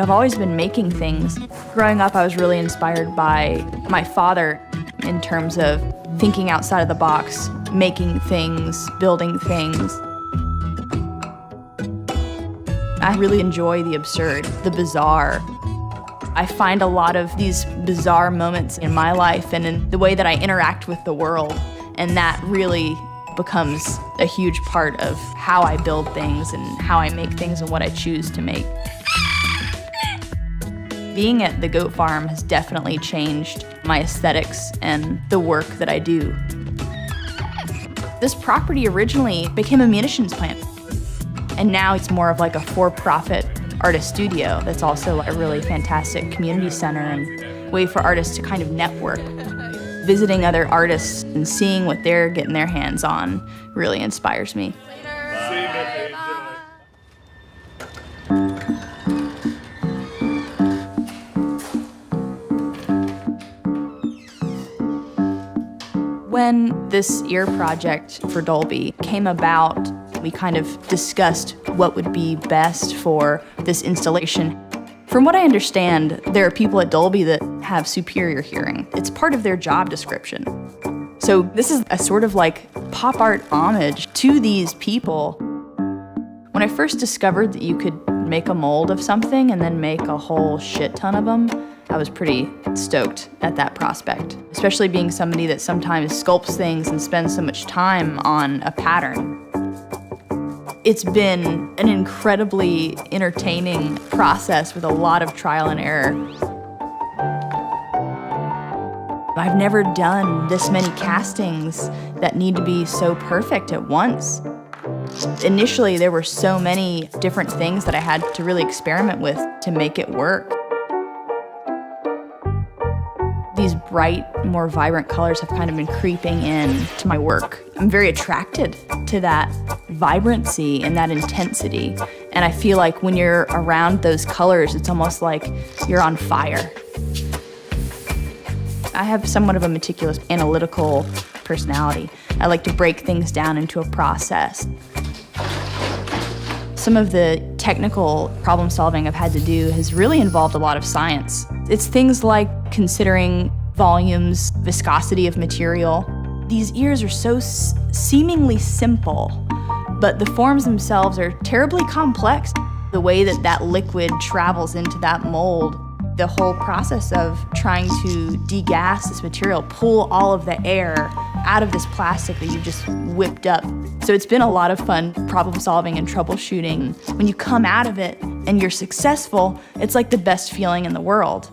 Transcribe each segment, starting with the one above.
I've always been making things. Growing up, I was really inspired by my father in terms of thinking outside of the box, making things, building things. I really enjoy the absurd, the bizarre. I find a lot of these bizarre moments in my life and in the way that I interact with the world, and that really becomes a huge part of how I build things and how I make things and what I choose to make. Being at the goat farm has definitely changed my aesthetics and the work that I do. This property originally became a munitions plant, and now it's more of like a for-profit artist studio that's also a really fantastic community center and way for artists to kind of network. Visiting other artists and seeing what they're getting their hands on really inspires me. When this ear project for Dolby came about, we kind of discussed what would be best for this installation. From what I understand, there are people at Dolby that have superior hearing. It's part of their job description. So this is a sort of like pop art homage to these people. When I first discovered that you could make a mold of something and then make a whole shit ton of them, I was pretty stoked at that prospect, especially being somebody that sometimes sculpts things and spends so much time on a pattern. It's been an incredibly entertaining process with a lot of trial and error. I've never done this many castings that need to be so perfect at once. Initially, there were so many different things that I had to really experiment with to make it work. These bright, more vibrant colors have kind of been creeping in to my work. I'm very attracted to that vibrancy and that intensity. And I feel like when you're around those colors, it's almost like you're on fire. I have somewhat of a meticulous, analytical personality. I like to break things down into a process. Some of the technical problem solving I've had to do has really involved a lot of science. It's things like considering volumes, viscosity of material. These ears are so seemingly simple, but the forms themselves are terribly complex. The way that that liquid travels into that mold, the whole process of trying to degas this material, pull all of the air out of this plastic that you've just whipped up. So it's been a lot of fun problem solving and troubleshooting. When you come out of it and you're successful, it's like the best feeling in the world.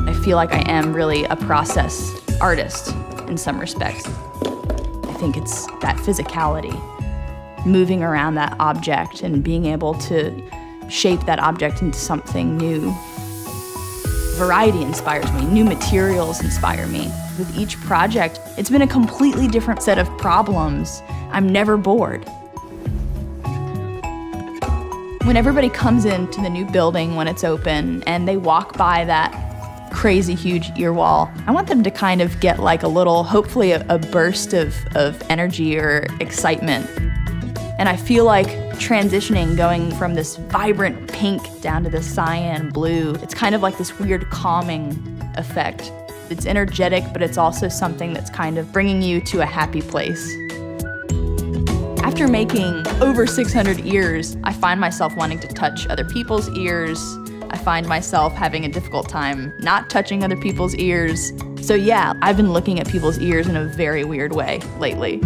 I feel like I am really a process artist in some respects. I think it's that physicality, moving around that object and being able to shape that object into something new. Variety inspires me, new materials inspire me. With each project, it's been a completely different set of problems. I'm never bored. When everybody comes into the new building when it's open and they walk by that crazy huge ear wall, I want them to kind of get like a little, hopefully a burst of energy or excitement. And I feel like transitioning, going from this vibrant pink down to this cyan blue, it's kind of like this weird calming effect. It's energetic, but it's also something that's kind of bringing you to a happy place. After making over 600 ears, I find myself wanting to touch other people's ears. I find myself having a difficult time not touching other people's ears. So yeah, I've been looking at people's ears in a very weird way lately.